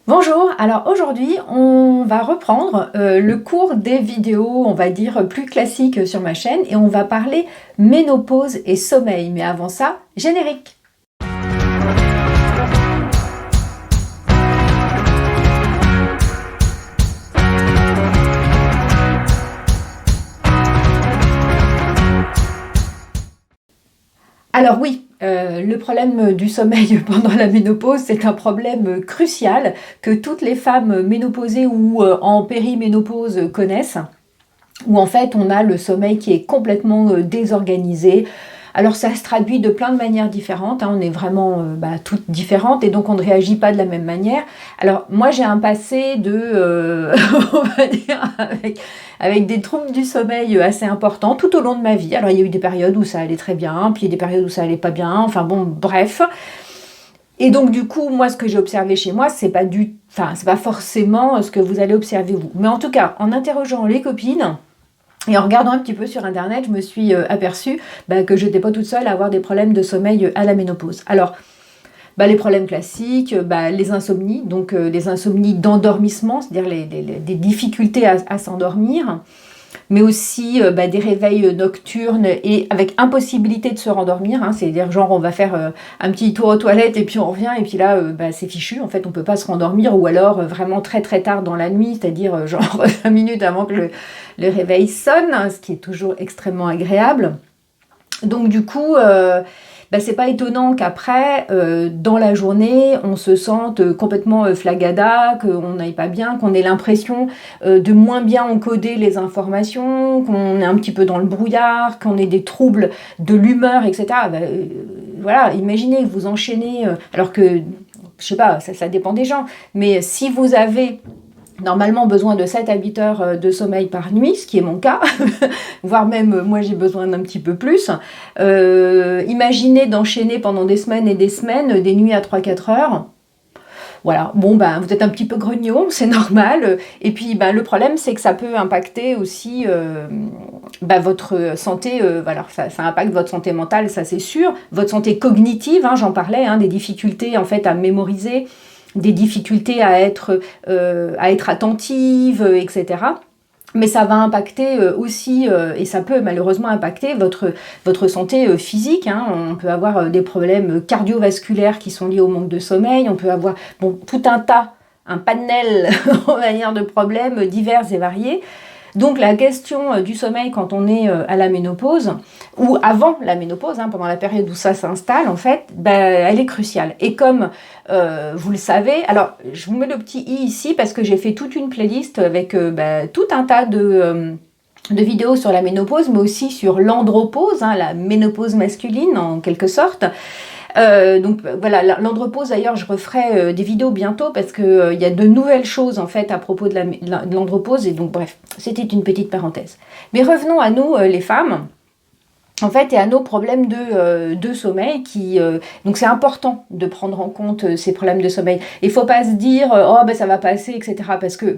Bonjour, alors aujourd'hui on va reprendre le cours des vidéos, on va dire plus classiques sur ma chaîne et on va parler ménopause et sommeil. Mais avant ça, générique. Alors oui, le problème du sommeil pendant la ménopause, c'est un problème crucial que toutes les femmes ménopausées ou en périménopause connaissent, où en fait on a le sommeil qui est complètement désorganisé. Alors ça se traduit de plein de manières différentes, hein, on est vraiment toutes différentes et donc on ne réagit pas de la même manière. Alors moi j'ai un passé de, on va dire, avec des troubles du sommeil assez importants tout au long de ma vie. Alors il y a eu des périodes où ça allait très bien, puis il y a des périodes où ça allait pas bien, enfin bon bref. Et donc du coup moi ce que j'ai observé chez moi c'est pas forcément ce que vous allez observer vous. Mais en tout cas en interrogeant les copines, et en regardant un petit peu sur internet, je me suis aperçue que je n'étais pas toute seule à avoir des problèmes de sommeil à la ménopause. Alors, les problèmes classiques, les insomnies, donc les insomnies d'endormissement, c'est-à-dire des difficultés à s'endormir, mais aussi des réveils nocturnes et avec impossibilité de se rendormir, hein, c'est-à-dire genre on va faire un petit tour aux toilettes et puis on revient et puis là c'est fichu, en fait on peut pas se rendormir ou alors vraiment très très tard dans la nuit, c'est-à-dire genre 5 minutes avant que le réveil sonne, hein, ce qui est toujours extrêmement agréable. Donc du coup, c'est pas étonnant qu'après, dans la journée, on se sente complètement flagada, qu'on n'aille pas bien, qu'on ait l'impression de moins bien encoder les informations, qu'on est un petit peu dans le brouillard, qu'on ait des troubles de l'humeur, etc. Voilà, imaginez, vous enchaînez, alors que, je sais pas, ça dépend des gens, mais si vous avez normalement besoin de 7 à 8 heures de sommeil par nuit, ce qui est mon cas, voire même moi j'ai besoin d'un petit peu plus. Imaginez d'enchaîner pendant des semaines et des semaines, des nuits à 3-4 heures. Voilà, bon vous êtes un petit peu grognon, c'est normal. Et puis le problème c'est que ça peut impacter aussi votre santé, alors ça impacte votre santé mentale, ça c'est sûr, votre santé cognitive, hein, j'en parlais, hein, des difficultés en fait à mémoriser, des difficultés à être attentive, etc. Mais ça va impacter aussi, et ça peut malheureusement impacter votre santé physique, hein. On peut avoir des problèmes cardiovasculaires qui sont liés au manque de sommeil, on peut avoir tout un panel on va dire, de problèmes divers et variés. Donc la question du sommeil quand on est à la ménopause, ou avant la ménopause, hein, pendant la période où ça s'installe, en fait, elle est cruciale. Et comme vous le savez, alors je vous mets le petit i ici parce que j'ai fait toute une playlist avec tout un tas de vidéos sur la ménopause, mais aussi sur l'andropause, hein, la ménopause masculine en quelque sorte. Donc voilà, l'andropause d'ailleurs je referai des vidéos bientôt parce que il y a de nouvelles choses en fait à propos de l'andropause et donc bref, c'était une petite parenthèse. Mais revenons à nous les femmes. En fait, et à nos problèmes de sommeil donc c'est important de prendre en compte ces problèmes de sommeil. Il ne faut pas se dire ça va passer, etc. Parce que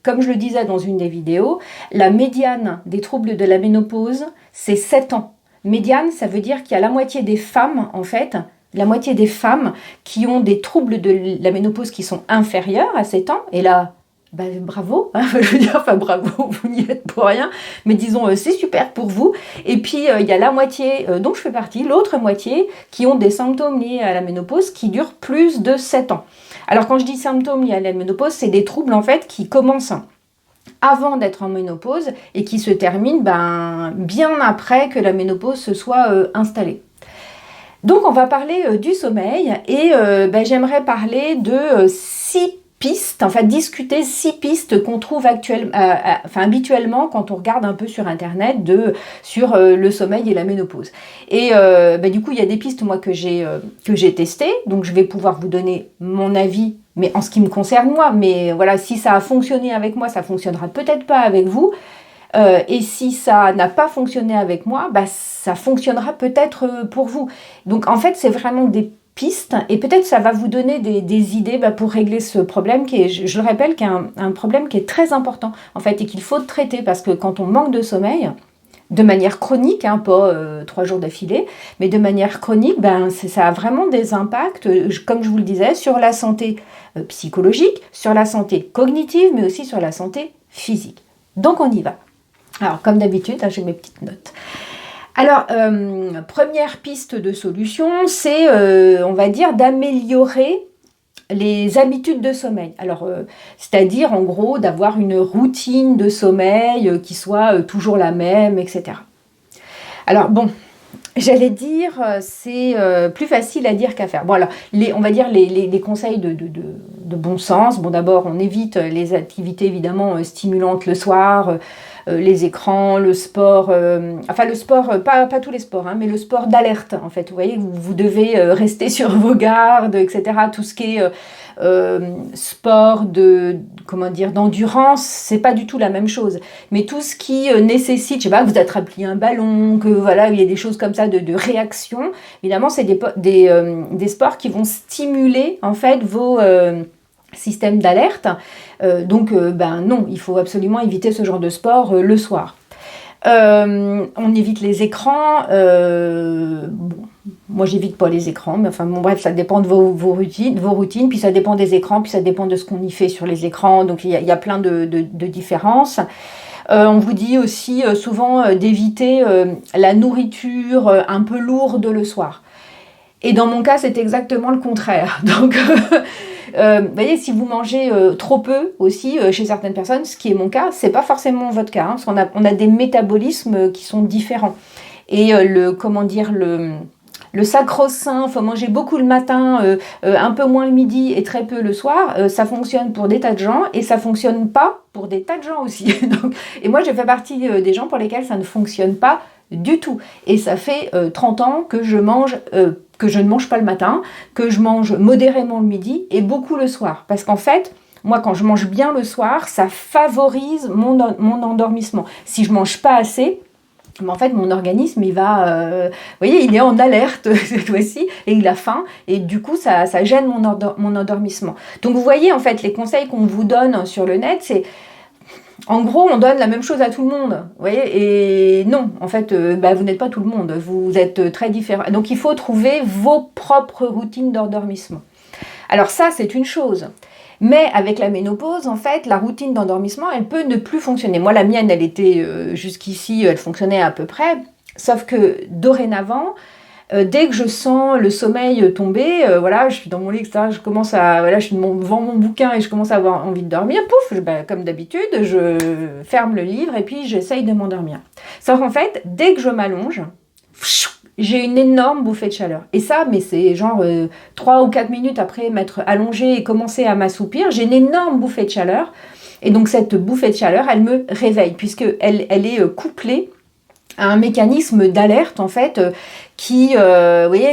comme je le disais dans une des vidéos, la médiane des troubles de la ménopause, c'est 7 ans. Médiane, ça veut dire qu'il y a la moitié des femmes, en fait, la moitié des femmes qui ont des troubles de la ménopause qui sont inférieurs à 7 ans. Et là, bravo, hein, je veux dire, bravo, vous n'y êtes pour rien. Mais disons, c'est super pour vous. Et puis, il y a la moitié dont je fais partie, l'autre moitié, qui ont des symptômes liés à la ménopause qui durent plus de 7 ans. Alors, quand je dis symptômes liés à la ménopause, c'est des troubles, en fait, qui commencent avant d'être en ménopause et qui se termine bien après que la ménopause se soit installée. Donc on va parler du sommeil et j'aimerais parler de 6 pistes, enfin discuter 6 pistes qu'on trouve habituellement quand on regarde un peu sur internet sur le sommeil et la ménopause. Et du coup il y a des pistes moi que j'ai testées, donc je vais pouvoir vous donner mon avis, mais en ce qui me concerne moi, mais voilà, si ça a fonctionné avec moi, ça fonctionnera peut-être pas avec vous. Et si ça n'a pas fonctionné avec moi, ça fonctionnera peut-être pour vous. Donc en fait, c'est vraiment des pistes et peut-être ça va vous donner des idées pour régler ce problème qui est, je le rappelle, qui est un problème qui est très important en fait et qu'il faut traiter parce que quand on manque de sommeil, de manière chronique, hein, pas 3 jours d'affilée, mais de manière chronique, ça a vraiment des impacts, comme je vous le disais, sur la santé psychologique, sur la santé cognitive, mais aussi sur la santé physique. Donc on y va. Alors comme d'habitude, hein, j'ai mes petites notes. Alors, première piste de solution, c'est, on va dire, d'améliorer les habitudes de sommeil. Alors, c'est-à-dire, en gros, d'avoir une routine de sommeil qui soit toujours la même, etc. Alors, bon, j'allais dire, c'est plus facile à dire qu'à faire. Bon, alors, on va dire les conseils de bon sens. Bon, d'abord, on évite les activités, évidemment, stimulantes le soir, les écrans, le sport, enfin le sport, pas tous les sports, hein, mais le sport d'alerte, en fait. Vous voyez, vous devez rester sur vos gardes, etc. Tout ce qui est sport d'endurance, c'est pas du tout la même chose. Mais tout ce qui nécessite, je sais pas, que vous attrapiez un ballon, que voilà, il y a des choses comme ça de réaction, évidemment, c'est des sports qui vont stimuler, en fait, vos systèmes d'alerte. Donc, non, il faut absolument éviter ce genre de sport le soir. On évite les écrans. Bon, moi, j'évite pas les écrans, mais enfin, bon, bref, ça dépend de vos routines, puis ça dépend des écrans, puis ça dépend de ce qu'on y fait sur les écrans. Donc, il y a plein de différences. On vous dit aussi souvent d'éviter la nourriture un peu lourde le soir. Et dans mon cas, c'est exactement le contraire. Donc, vous voyez, si vous mangez trop peu aussi chez certaines personnes, ce qui est mon cas, c'est pas forcément votre cas, hein, parce qu'on a des métabolismes qui sont différents. Et le sacro-saint, il faut manger beaucoup le matin, un peu moins le midi et très peu le soir, ça fonctionne pour des tas de gens et ça fonctionne pas pour des tas de gens aussi. Donc, et moi, je fais partie des gens pour lesquels ça ne fonctionne pas du tout. Et ça fait 30 ans que je ne mange pas le matin, que je mange modérément le midi et beaucoup le soir. Parce qu'en fait, moi, quand je mange bien le soir, ça favorise mon endormissement. Si je mange pas assez, mais en fait, mon organisme, il va, vous voyez, il est en alerte cette fois-ci, et il a faim, et du coup, ça gêne mon endormissement. Donc, vous voyez, en fait, les conseils qu'on vous donne sur le net, c'est, en gros, on donne la même chose à tout le monde, vous voyez, et non, en fait, vous n'êtes pas tout le monde, vous êtes très différents. Donc, il faut trouver vos propres routines d'endormissement. Alors ça, c'est une chose. Mais avec la ménopause, en fait, la routine d'endormissement, elle peut ne plus fonctionner. Moi, la mienne, elle était jusqu'ici, elle fonctionnait à peu près. Sauf que dorénavant, dès que je sens le sommeil tomber, voilà, je suis dans mon lit, etc., je commence à, voilà, je suis devant mon bouquin et je commence à avoir envie de dormir. Pouf, comme d'habitude, je ferme le livre et puis j'essaye de m'endormir. Sauf qu'en fait, dès que je m'allonge, j'ai une énorme bouffée de chaleur. Et ça, mais c'est genre 3 ou 4 minutes après m'être allongée et commencer à m'assoupir, j'ai une énorme bouffée de chaleur. Et donc cette bouffée de chaleur, elle me réveille, puisqu'elle est couplée à un mécanisme d'alerte, en fait, qui, vous voyez,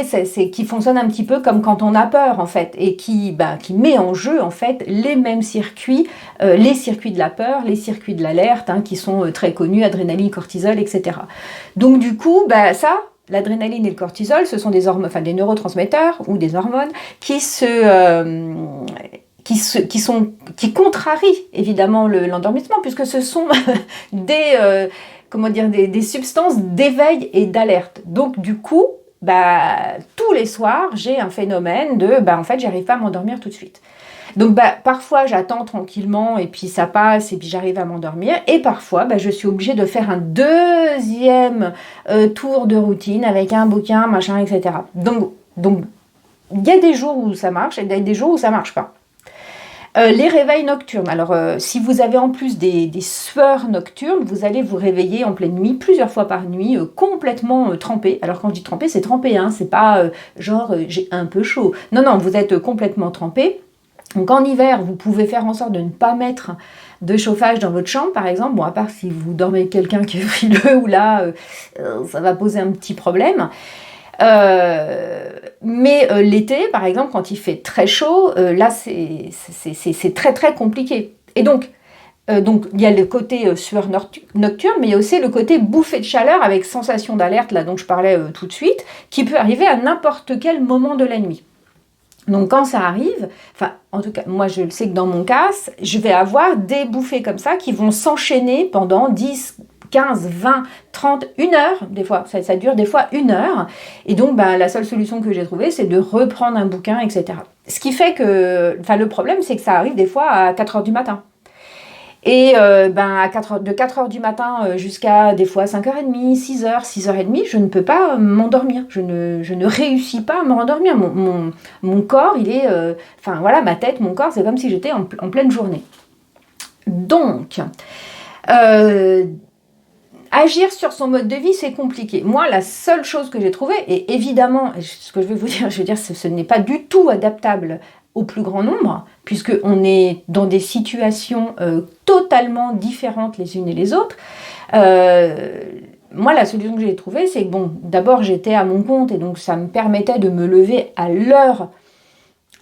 qui fonctionne un petit peu comme quand on a peur, en fait, et qui met en jeu, en fait, les mêmes circuits, les circuits de la peur, les circuits de l'alerte, hein, qui sont très connus, adrénaline, cortisol, etc. Donc du coup, ça... L'adrénaline et le cortisol, ce sont des hormones, des neurotransmetteurs ou des hormones qui contrarient évidemment l'endormissement, puisque ce sont des substances d'éveil et d'alerte. Donc du coup, tous les soirs, j'ai un phénomène de, en fait, j'arrive pas à m'endormir tout de suite. Donc parfois j'attends tranquillement et puis ça passe et puis j'arrive à m'endormir, et parfois je suis obligée de faire un deuxième tour de routine avec un bouquin, machin, etc. Donc il y a des jours où ça marche et il y a des jours où ça marche pas. Les réveils nocturnes. Alors, si vous avez en plus des sueurs nocturnes, vous allez vous réveiller en pleine nuit, plusieurs fois par nuit, complètement trempé. Alors, quand je dis trempé, c'est trempé, hein, c'est pas j'ai un peu chaud. Non, vous êtes complètement trempé. Donc en hiver, vous pouvez faire en sorte de ne pas mettre de chauffage dans votre chambre, par exemple. Bon, à part si vous dormez avec quelqu'un qui est frileux, ou là, ça va poser un petit problème. Mais l'été, par exemple, quand il fait très chaud, là, c'est très, très compliqué. Et donc, il y a le côté sueur nocturne, mais il y a aussi le côté bouffée de chaleur avec sensation d'alerte, là, dont je parlais tout de suite, qui peut arriver à n'importe quel moment de la nuit. Donc quand ça arrive, en tout cas, moi je le sais que dans mon cas, je vais avoir des bouffées comme ça qui vont s'enchaîner pendant 10, 15, 20, 30, 1 heure, des fois, ça dure des fois 1 heure, et donc la seule solution que j'ai trouvée, c'est de reprendre un bouquin, etc. Ce qui fait que, le problème, c'est que ça arrive des fois à 4 heures du matin. Et de 4 heures du matin jusqu'à des fois 5h30, 6h, 6h30, je ne peux pas m'endormir. Je ne réussis pas à me rendormir. Mon corps, il est... ma tête, mon corps, c'est comme si j'étais en pleine journée. Donc, agir sur son mode de vie, c'est compliqué. Moi, la seule chose que j'ai trouvée, et évidemment, ce que je vais vous dire, ce n'est pas du tout adaptable au plus grand nombre, puisqu'on est dans des situations totalement différentes les unes et les autres. Moi, la solution que j'ai trouvée, c'est que, d'abord, j'étais à mon compte, et donc ça me permettait de me lever à l'heure,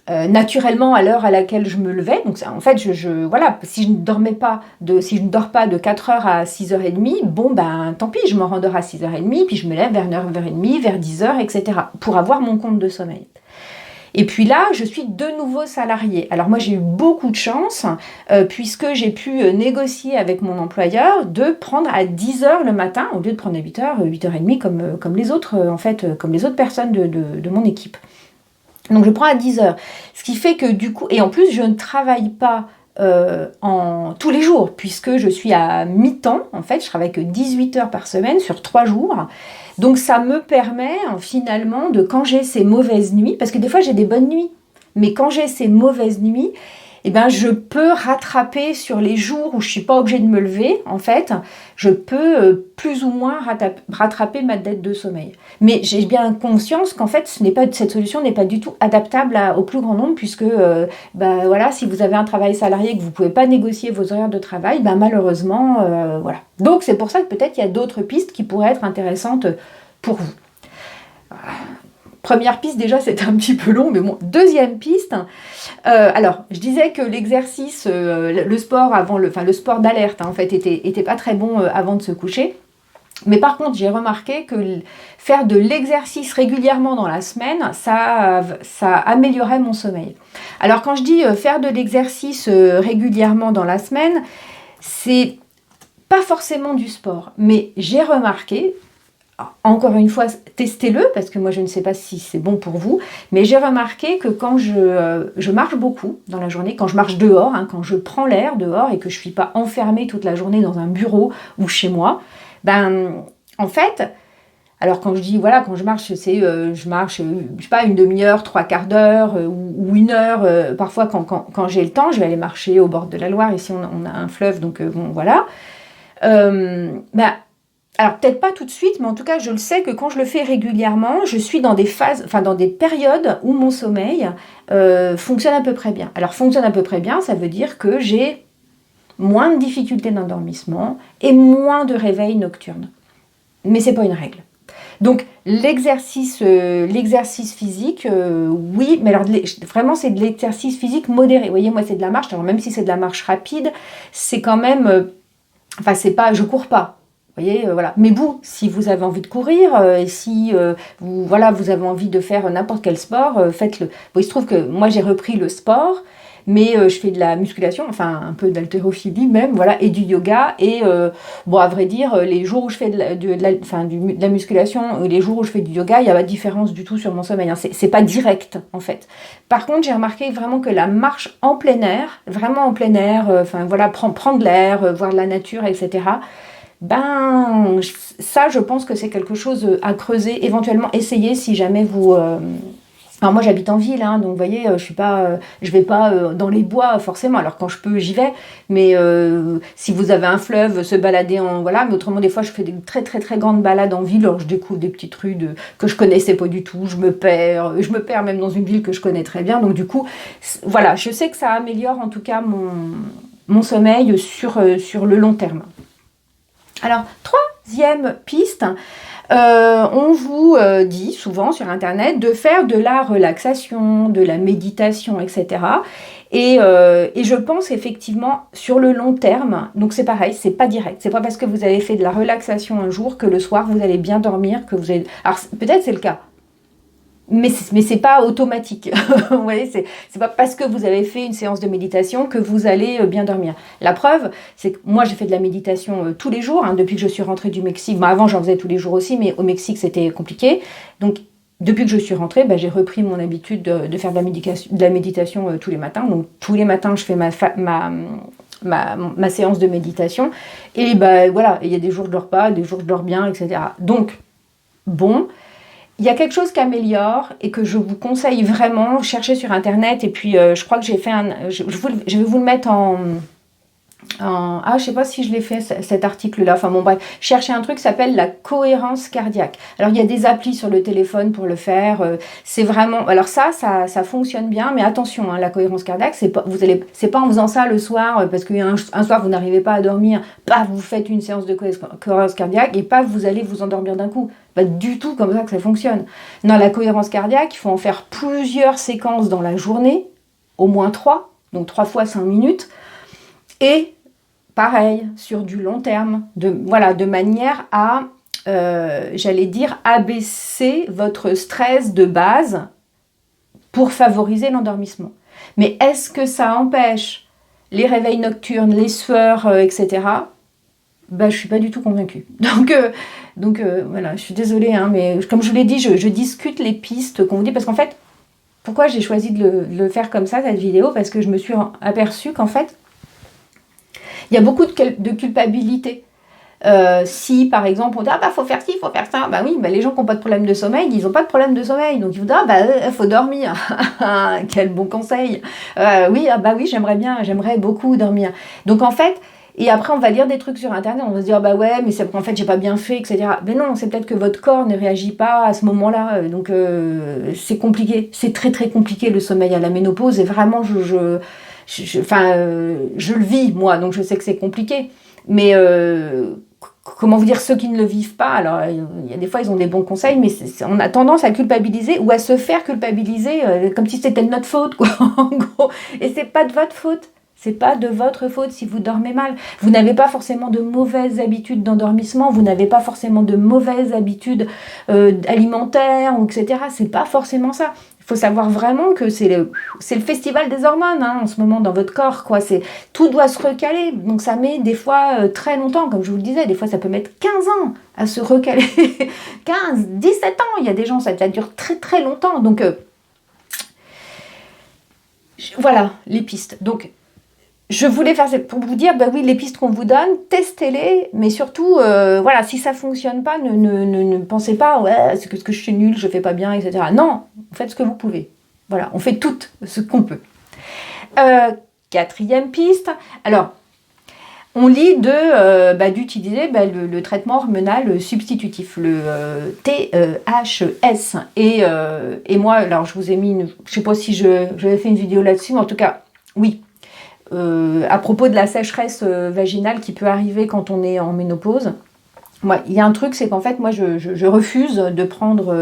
naturellement à l'heure à laquelle je me levais. Donc en fait, si je ne dors pas de 4h à 6h30, tant pis, je me rendors à 6h30, puis je me lève vers 9h30, vers 10h, etc. pour avoir mon compte de sommeil. Et puis là, je suis de nouveau salariée. Alors moi, j'ai eu beaucoup de chance, puisque j'ai pu négocier avec mon employeur de prendre à 10h le matin, au lieu de prendre à 8h, 8h30, comme les autres, comme les autres personnes de mon équipe. Donc je prends à 10h. Ce qui fait que du coup, et en plus, je ne travaille pas tous les jours, puisque je suis à mi-temps. En fait, je travaille que 18 heures par semaine sur 3 jours. Donc ça me permet finalement quand j'ai ces mauvaises nuits, parce que des fois j'ai des bonnes nuits, mais quand j'ai ces mauvaises nuits, je peux rattraper sur les jours où je ne suis pas obligée de me lever, en fait, je peux plus ou moins rattraper ma dette de sommeil. Mais j'ai bien conscience qu'en fait, cette solution n'est pas du tout adaptable au plus grand nombre, puisque si vous avez un travail salarié et que vous ne pouvez pas négocier vos horaires de travail, malheureusement, voilà. Donc c'est pour ça que peut-être il y a d'autres pistes qui pourraient être intéressantes pour vous. Première piste, déjà, c'est un petit peu long, mais bon. Deuxième piste, alors, je disais que l'exercice, le sport le sport d'alerte, en fait, était pas très bon avant de se coucher. Mais par contre, j'ai remarqué que faire de l'exercice régulièrement dans la semaine, ça améliorait mon sommeil. Alors, quand je dis faire de l'exercice régulièrement dans la semaine, c'est pas forcément du sport, mais j'ai remarqué, encore une fois, testez-le, parce que moi je ne sais pas si c'est bon pour vous, mais j'ai remarqué que quand je marche beaucoup dans la journée, quand je marche dehors, quand je prends l'air dehors et que je ne suis pas enfermée toute la journée dans un bureau ou chez moi, en fait, alors quand je dis, quand je marche, je marche, je sais pas, une demi-heure, 3/4 d'heure ou 1 heure, parfois quand j'ai le temps, je vais aller marcher au bord de la Loire, ici on a un fleuve, donc voilà. Alors peut-être pas tout de suite, mais en tout cas je le sais que quand je le fais régulièrement, je suis dans des phases, dans des périodes où mon sommeil fonctionne à peu près bien. Alors fonctionne à peu près bien, ça veut dire que j'ai moins de difficultés d'endormissement et moins de réveils nocturnes. Mais c'est pas une règle. Donc l'exercice physique, oui, mais alors vraiment c'est de l'exercice physique modéré. Vous voyez, moi c'est de la marche, alors même si c'est de la marche rapide, c'est quand même, c'est pas, je cours pas. Vous voyez, voilà. Mais vous, si vous avez envie de courir, et si vous avez envie de faire n'importe quel sport, faites-le. Bon, il se trouve que moi j'ai repris le sport, mais je fais de la musculation, un peu d'haltérophilie même, voilà, et du yoga. Et à vrai dire, les jours où je fais de la musculation, les jours où je fais du yoga, il n'y a pas de différence du tout sur mon sommeil. C'est pas direct en fait. Par contre, j'ai remarqué vraiment que la marche en plein air, vraiment en plein air, prendre l'air, voir de la nature, etc. Ça, je pense que c'est quelque chose à creuser, éventuellement essayer si jamais vous... Alors moi j'habite en ville, donc vous voyez, je vais pas dans les bois forcément, alors quand je peux j'y vais, mais si vous avez un fleuve, se balader mais autrement des fois je fais des très très très grandes balades en ville, alors je découvre des petites rues que je connaissais pas du tout, je me perds même dans une ville que je connais très bien, donc du coup, voilà, je sais que ça améliore en tout cas mon sommeil sur le long terme. Alors, troisième piste, on vous dit souvent sur Internet de faire de la relaxation, de la méditation, etc. Et je pense effectivement sur le long terme, donc c'est pareil, c'est pas direct. C'est pas parce que vous avez fait de la relaxation un jour que le soir vous allez bien dormir, que vous allez... Alors peut-être c'est le cas. Mais c'est pas automatique. Vous voyez, c'est pas parce que vous avez fait une séance de méditation que vous allez bien dormir. La preuve, c'est que moi j'ai fait de la méditation tous les jours, hein, depuis que je suis rentrée du Mexique. Bon, avant j'en faisais tous les jours aussi, mais au Mexique c'était compliqué. Donc depuis que je suis rentrée, j'ai repris mon habitude de faire de la méditation tous les matins. Donc tous les matins je fais ma séance de méditation. Et voilà, il y a des jours je dors pas, des jours je dors bien, etc. Donc bon. Il y a quelque chose qui améliore et que je vous conseille vraiment, cherchez sur internet et puis je crois que j'ai fait je vais vous le mettre je sais pas si je l'ai fait cet article-là, enfin bon bref, cherchez un truc qui s'appelle la cohérence cardiaque. Alors il y a des applis sur le téléphone pour le faire, c'est vraiment, alors ça fonctionne bien, mais attention, hein, la cohérence cardiaque, c'est pas en faisant ça le soir, parce qu'un soir vous n'arrivez pas à dormir, paf, vous faites une séance de cohérence cardiaque et paf, vous allez vous endormir d'un coup. Pas du tout comme ça que ça fonctionne. Non, la cohérence cardiaque, il faut en faire plusieurs séquences dans la journée, au moins 3, donc 3 fois 5 minutes, et pareil, sur du long terme, de manière à, j'allais dire, abaisser votre stress de base pour favoriser l'endormissement. Mais est-ce que ça empêche les réveils nocturnes, les sueurs, etc. Je ne suis pas du tout convaincue. Donc voilà, je suis désolée, hein, mais comme je vous l'ai dit, je discute les pistes qu'on vous dit, parce qu'en fait, pourquoi j'ai choisi de le faire comme ça, cette vidéo? Parce que je me suis aperçue qu'en fait, il y a beaucoup de culpabilité. Si par exemple on dit faut faire ci, faut faire ça, oui, les gens qui n'ont pas de problème de sommeil, ils n'ont pas de problème de sommeil, donc ils vous disent faut dormir. Quel bon conseil. Oui, j'aimerais beaucoup dormir. Donc en fait, et après on va lire des trucs sur internet, on va se dire ouais, mais c'est qu'en fait j'ai pas bien fait, etc. Mais non, c'est peut-être que votre corps ne réagit pas à ce moment-là, donc c'est compliqué, c'est très très compliqué le sommeil à la ménopause, et vraiment je le vis moi, donc je sais que c'est compliqué, mais comment vous dire, ceux qui ne le vivent pas, alors il y a des fois ils ont des bons conseils, mais on a tendance à culpabiliser ou à se faire culpabiliser comme si c'était de notre faute, quoi, en gros. Et c'est pas de votre faute. C'est pas de votre faute si vous dormez mal. Vous n'avez pas forcément de mauvaises habitudes d'endormissement, vous n'avez pas forcément de mauvaises habitudes alimentaires, etc. C'est pas forcément ça. Il faut savoir vraiment que c'est le festival des hormones, hein, en ce moment dans votre corps, quoi. Tout doit se recaler, donc ça met des fois très longtemps, comme je vous le disais, des fois ça peut mettre 15 ans à se recaler. 15, 17 ans, il y a des gens, ça dure très très longtemps. Donc voilà les pistes. Donc je voulais faire ça pour vous dire, oui, les pistes qu'on vous donne, testez-les, mais surtout, voilà, si ça fonctionne pas, ne pensez pas, c'est que je suis nulle, je fais pas bien, etc. Non, faites ce que vous pouvez. Voilà, on fait tout ce qu'on peut. Quatrième piste, alors, on lit d'utiliser le traitement hormonal substitutif, le THS. Et moi, alors je vous ai mis, je sais pas si j'avais fait une vidéo là-dessus, mais en tout cas, oui. À propos de la sécheresse vaginale qui peut arriver quand on est en ménopause, il y a un truc, c'est qu'en fait, moi, je refuse de prendre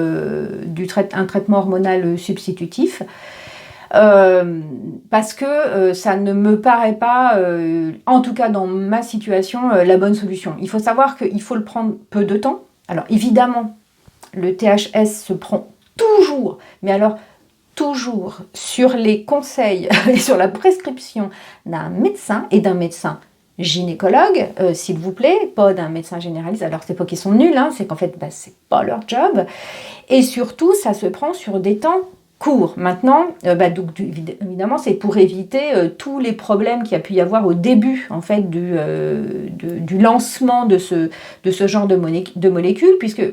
un traitement hormonal substitutif parce que ça ne me paraît pas, en tout cas dans ma situation, la bonne solution. Il faut savoir qu'il faut le prendre peu de temps. Alors, évidemment, le THS se prend toujours, mais alors toujours sur les conseils et sur la prescription d'un médecin et d'un médecin gynécologue, s'il vous plaît, pas d'un médecin généraliste. Alors c'est pas qu'ils sont nuls, hein, c'est qu'en fait c'est pas leur job. Et surtout ça se prend sur des temps courts. Maintenant, donc, évidemment c'est pour éviter tous les problèmes qu'il y a pu y avoir au début en fait du lancement de ce genre de molécules, puisque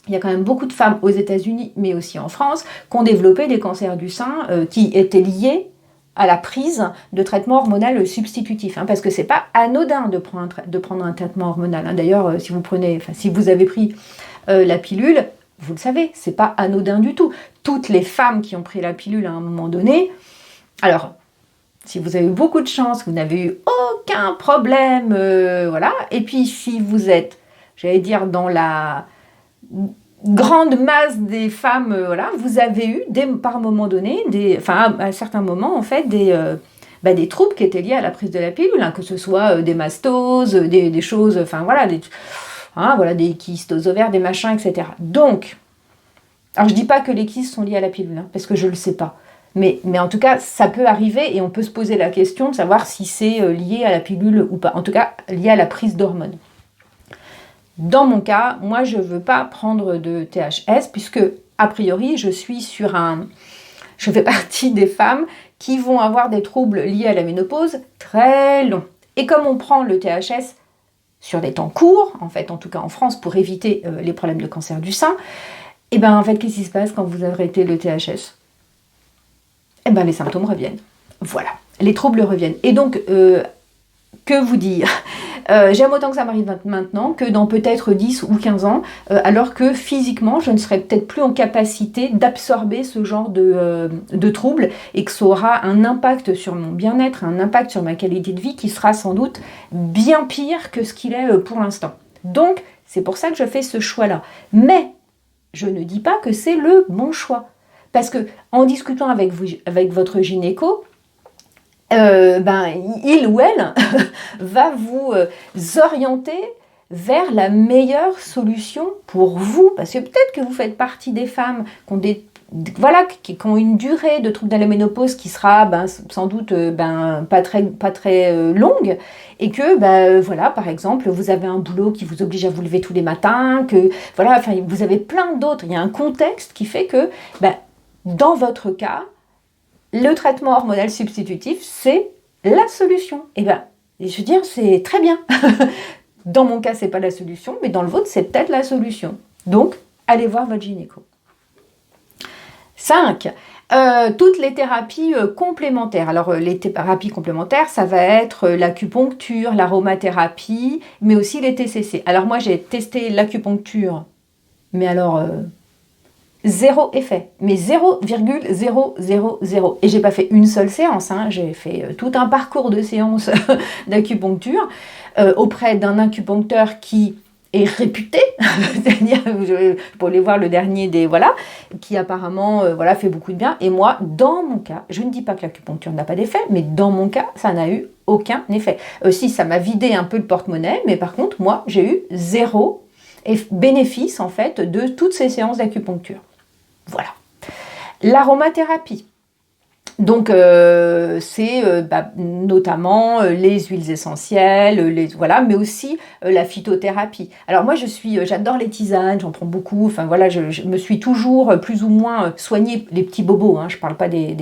il y a quand même beaucoup de femmes aux États-Unis, mais aussi en France, qui ont développé des cancers du sein qui étaient liés à la prise de traitement hormonal substitutif. Hein, parce que c'est pas anodin de prendre un traitement hormonal. Hein. D'ailleurs, si vous avez pris la pilule, vous le savez, c'est pas anodin du tout. Toutes les femmes qui ont pris la pilule à un moment donné, alors, si vous avez eu beaucoup de chance, vous n'avez eu aucun problème, voilà. Et puis, si vous êtes, j'allais dire, dans la grande masse des femmes, voilà, vous avez eu par moment donné, à certains moments en fait, des troubles qui étaient liés à la prise de la pilule, hein, que ce soit des mastoses, des choses, voilà, des kystes aux ovaires, des machins, etc. Donc, Alors je dis pas que les kystes sont liés à la pilule, hein, parce que je le sais pas. Mais en tout cas, ça peut arriver et on peut se poser la question de savoir si c'est lié à la pilule ou pas. En tout cas, lié à la prise d'hormones. Dans mon cas, moi, je ne veux pas prendre de THS puisque, a priori, je fais partie des femmes qui vont avoir des troubles liés à la ménopause très longs. Et comme on prend le THS sur des temps courts, en fait, en tout cas en France, pour éviter les problèmes de cancer du sein, et bien en fait, qu'est-ce qui se passe quand vous arrêtez le THS? Eh bien, les symptômes reviennent. Voilà, les troubles reviennent. Et donc, que vous dire? J'aime autant que ça m'arrive maintenant que dans peut-être 10 ou 15 ans, alors que physiquement, je ne serais peut-être plus en capacité d'absorber ce genre de troubles et que ça aura un impact sur mon bien-être, un impact sur ma qualité de vie qui sera sans doute bien pire que ce qu'il est pour l'instant. Donc, c'est pour ça que je fais ce choix-là. Mais, je ne dis pas que c'est le bon choix. Parce que en discutant avec votre gynéco, il ou elle va vous orienter vers la meilleure solution pour vous. Parce que peut-être que vous faites partie des femmes qui ont une durée de trouble de la ménopause qui sera sans doute pas très longue, et que par exemple vous avez un boulot qui vous oblige à vous lever tous les matins, que vous avez plein d'autres, il y a un contexte qui fait que dans votre cas, le traitement hormonal substitutif, c'est la solution. Je veux dire, c'est très bien. Dans mon cas, c'est pas la solution, mais dans le vôtre, c'est peut-être la solution. Donc, allez voir votre gynéco. 5. Toutes les thérapies complémentaires. Alors, les thérapies complémentaires, ça va être l'acupuncture, l'aromathérapie, mais aussi les TCC. Alors, moi, j'ai testé l'acupuncture, mais alors... zéro effet, mais 0,000. Et j'ai pas fait une seule séance, hein. J'ai fait tout un parcours de séances d'acupuncture auprès d'un acupuncteur qui est réputé, c'est-à-dire, pour aller voir le dernier qui apparemment fait beaucoup de bien. Et moi, dans mon cas, je ne dis pas que l'acupuncture n'a pas d'effet, mais dans mon cas, ça n'a eu aucun effet. Si, ça m'a vidé un peu le porte-monnaie, mais par contre, moi, j'ai eu zéro bénéfice en fait de toutes ces séances d'acupuncture. Voilà. L'aromathérapie. Donc, c'est notamment les huiles essentielles, mais aussi la phytothérapie. Alors moi, j'adore les tisanes, j'en prends beaucoup. Enfin voilà, je me suis toujours plus ou moins soignée les petits bobos. Hein, je parle pas des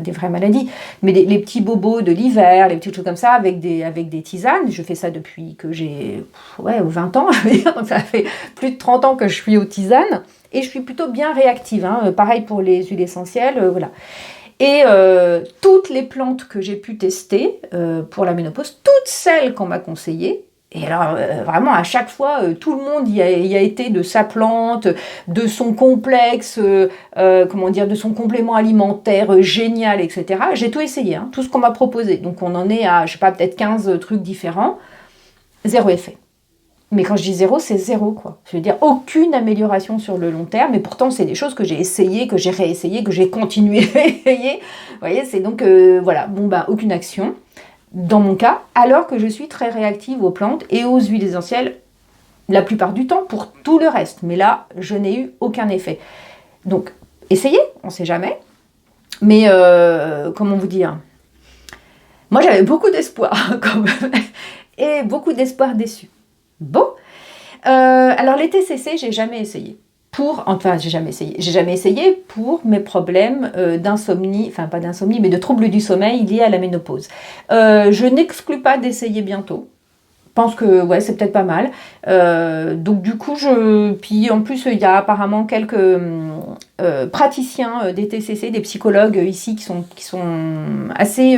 vraies maladies, mais les petits bobos de l'hiver, les petites choses comme ça, avec des tisanes. Je fais ça depuis que j'ai 20 ans. Donc ça fait plus de 30 ans que je suis aux tisanes et je suis plutôt bien réactive. Hein, pareil pour les huiles essentielles, voilà. Et toutes les plantes que j'ai pu tester pour la ménopause, toutes celles qu'on m'a conseillées, et alors vraiment à chaque fois, tout le monde y a été de sa plante, de son complexe, de son complément alimentaire génial, etc. J'ai tout essayé, hein, tout ce qu'on m'a proposé. Donc on en est à, je sais pas, peut-être 15 trucs différents. Zéro effet. Mais quand je dis zéro, c'est zéro, quoi. Je veux dire, aucune amélioration sur le long terme. Et pourtant, c'est des choses que j'ai essayées, que j'ai réessayées, que j'ai continué à essayer. Vous voyez, c'est donc, aucune action, dans mon cas, alors que je suis très réactive aux plantes et aux huiles essentielles la plupart du temps pour tout le reste. Mais là, je n'ai eu aucun effet. Donc, essayez, on ne sait jamais. Mais, comment vous dire ? Moi, j'avais beaucoup d'espoir, quand même. Et beaucoup d'espoir déçu. Bon, alors les TCC, j'ai jamais essayé. J'ai jamais essayé pour mes problèmes d'insomnie, enfin pas d'insomnie, mais de troubles du sommeil liés à la ménopause. Je n'exclus pas d'essayer bientôt. Je pense que c'est peut-être pas mal. Donc du coup, puis en plus, il y a apparemment quelques praticiens des TCC, des psychologues ici qui sont assez,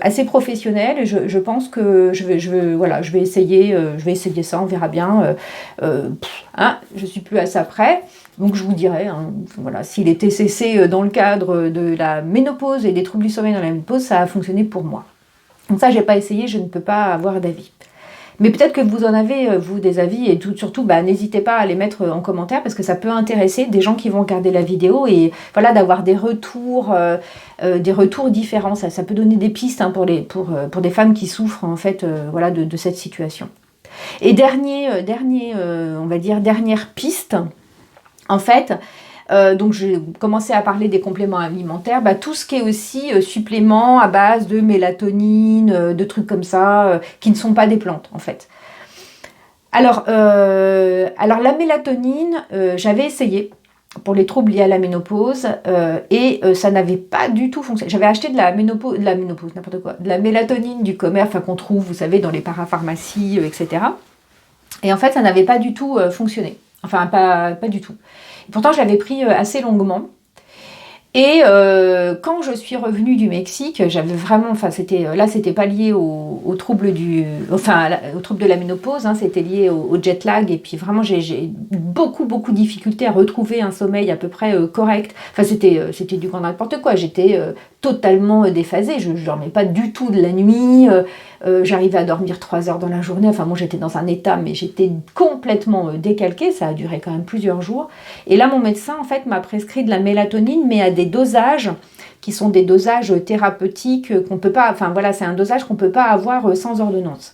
assez professionnels. Et je pense que je vais essayer ça, on verra bien. Je suis plus à ça près. Donc je vous dirai, si les TCC dans le cadre de la ménopause et des troubles du sommeil dans la ménopause, ça a fonctionné pour moi. Donc ça, j'ai pas essayé, je ne peux pas avoir d'avis. Mais peut-être que vous en avez, vous, des avis, et surtout, n'hésitez pas à les mettre en commentaire, parce que ça peut intéresser des gens qui vont regarder la vidéo, et voilà, d'avoir des retours différents. Ça peut donner des pistes pour des femmes qui souffrent, en fait, de cette situation. Et dernière piste, En fait, donc j'ai commencé à parler des compléments alimentaires, tout ce qui est aussi suppléments à base de mélatonine, de trucs comme ça, qui ne sont pas des plantes en fait. Alors la mélatonine, j'avais essayé pour les troubles liés à la ménopause et ça n'avait pas du tout fonctionné. J'avais acheté de la ménopause, n'importe quoi, de la mélatonine du commerce, enfin qu'on trouve, vous savez, dans les parapharmacies, etc. Et en fait, ça n'avait pas du tout fonctionné. Enfin, pas du tout. Et pourtant, je l'avais pris assez longuement. Et quand je suis revenue du Mexique, j'avais vraiment, enfin c'était pas lié au trouble au trouble de la ménopause, hein, c'était lié au jet lag et puis vraiment j'ai beaucoup de difficultés à retrouver un sommeil à peu près correct. Enfin c'était du grand n'importe quoi, j'étais totalement déphasée, je dormais pas du tout de la nuit, j'arrivais à dormir 3 heures dans la journée, enfin moi j'étais dans un état mais j'étais complètement décalquée, ça a duré quand même plusieurs jours. Et là mon médecin en fait m'a prescrit de la mélatonine mais à des dosages qui sont des dosages thérapeutiques qu'on peut pas, enfin voilà c'est un dosage qu'on peut pas avoir sans ordonnance.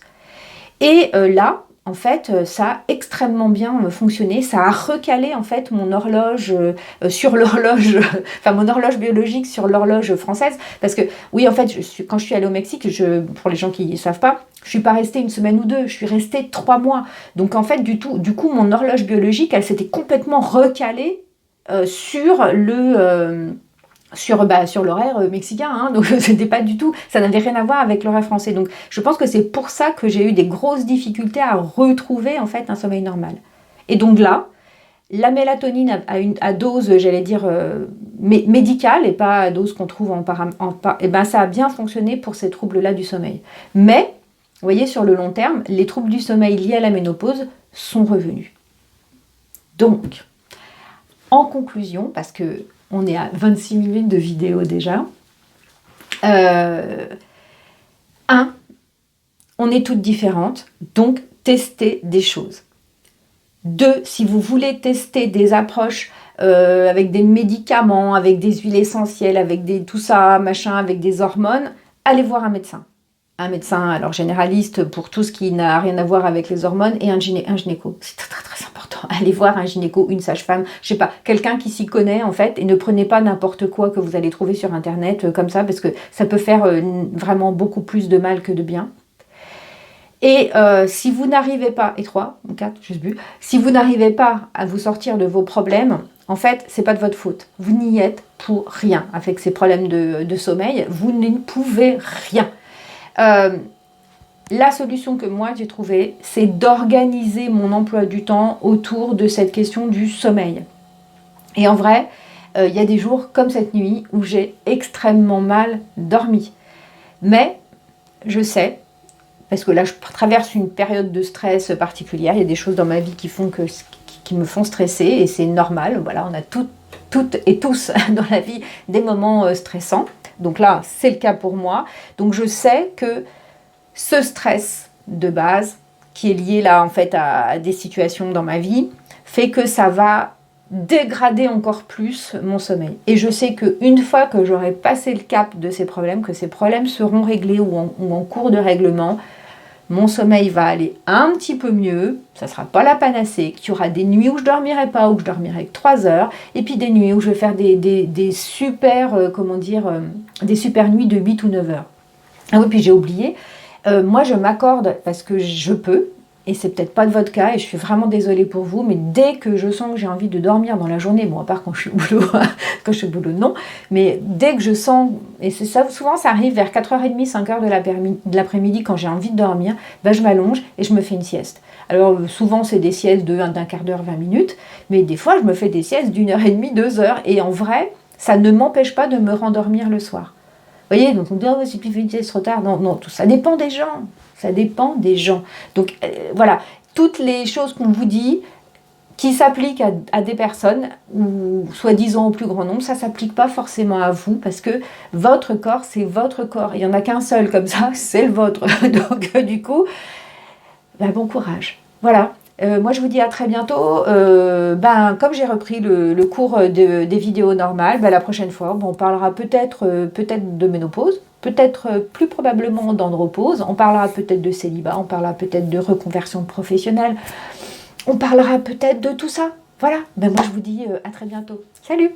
Et là en fait, ça a extrêmement bien fonctionné. Ça a recalé en fait mon horloge sur l'horloge, enfin mon horloge biologique sur l'horloge française. Parce que oui, en fait, quand je suis allée au Mexique, pour les gens qui ne savent pas, je suis pas restée 1 semaine ou 2, je suis restée 3 mois. Donc en fait, du coup, mon horloge biologique, elle s'était complètement recalée sur sur l'horaire mexicain, hein, donc c'était pas du tout, ça n'avait rien à voir avec l'horaire français. Donc je pense que c'est pour ça que j'ai eu des grosses difficultés à retrouver en fait un sommeil normal. Et donc là, la mélatonine à dose, j'allais dire médicale et pas à dose qu'on trouve et ben ça a bien fonctionné pour ces troubles-là du sommeil. Mais vous voyez, sur le long terme, les troubles du sommeil liés à la ménopause sont revenus. Donc, en conclusion, parce que on est à 26 minutes de vidéo déjà. 1, on est toutes différentes, donc testez des choses. 2, si vous voulez tester des approches avec des médicaments, avec des huiles essentielles, avec tout ça, machin, avec des hormones, allez voir un médecin. Un médecin, alors généraliste pour tout ce qui n'a rien à voir avec les hormones, et un gynéco. C'est très très important. Allez voir un gynéco, une sage-femme, je sais pas, quelqu'un qui s'y connaît en fait, et ne prenez pas n'importe quoi que vous allez trouver sur internet comme ça, parce que ça peut faire vraiment beaucoup plus de mal que de bien. Et si vous n'arrivez pas, et 3 ou 4, je sais plus, si vous n'arrivez pas à vous sortir de vos problèmes, en fait, c'est pas de votre faute. Vous n'y êtes pour rien avec ces problèmes de sommeil. Vous ne pouvez rien. La solution que moi j'ai trouvée, c'est d'organiser mon emploi du temps autour de cette question du sommeil. Et en vrai, il y a des jours comme cette nuit où j'ai extrêmement mal dormi. Mais je sais, parce que là je traverse une période de stress particulière, il y a des choses dans ma vie qui me font stresser et c'est normal. Voilà, on a toutes et tous dans la vie des moments stressants. Donc là, c'est le cas pour moi. Donc je sais que ce stress de base, qui est lié là en fait à des situations dans ma vie, fait que ça va dégrader encore plus mon sommeil. Et je sais qu'une fois que j'aurai passé le cap de ces problèmes, que ces problèmes seront réglés ou en cours de règlement, mon sommeil va aller un petit peu mieux, ça ne sera pas la panacée, qu'il y aura des nuits où je ne dormirai pas, où je dormirai que 3 heures, et puis des nuits où je vais faire des super, des super nuits de 8 ou 9 heures. Ah oui, puis j'ai oublié, moi je m'accorde parce que je peux, et c'est peut-être pas de votre cas, et je suis vraiment désolée pour vous, mais dès que je sens que j'ai envie de dormir dans la journée, bon à part quand je suis au boulot, quand je suis au boulot non, mais dès que je sens, et c'est ça, souvent ça arrive vers 4h30, 5h de l'après-midi quand j'ai envie de dormir, je m'allonge et je me fais une sieste. Alors souvent c'est des siestes d'un quart d'heure, 20 minutes, mais des fois je me fais des siestes d'1h30, 2 heures, et en vrai, ça ne m'empêche pas de me rendormir le soir. Vous voyez, donc on dit, oh, c'est plus vite, c'est trop tard. Non, tout ça dépend des gens. Ça dépend des gens. Donc voilà, toutes les choses qu'on vous dit qui s'appliquent à des personnes, ou soi-disant au plus grand nombre, ça ne s'applique pas forcément à vous, parce que votre corps, c'est votre corps. Il n'y en a qu'un seul comme ça, c'est le vôtre. Donc du coup, bon courage. Voilà. Moi je vous dis à très bientôt. Comme j'ai repris le cours des vidéos normales, la prochaine fois on parlera peut-être de ménopause, peut-être plus probablement d'andropause, on parlera peut-être de célibat, on parlera peut-être de reconversion professionnelle, on parlera peut-être de tout ça. Voilà, ben moi je vous dis à très bientôt. Salut!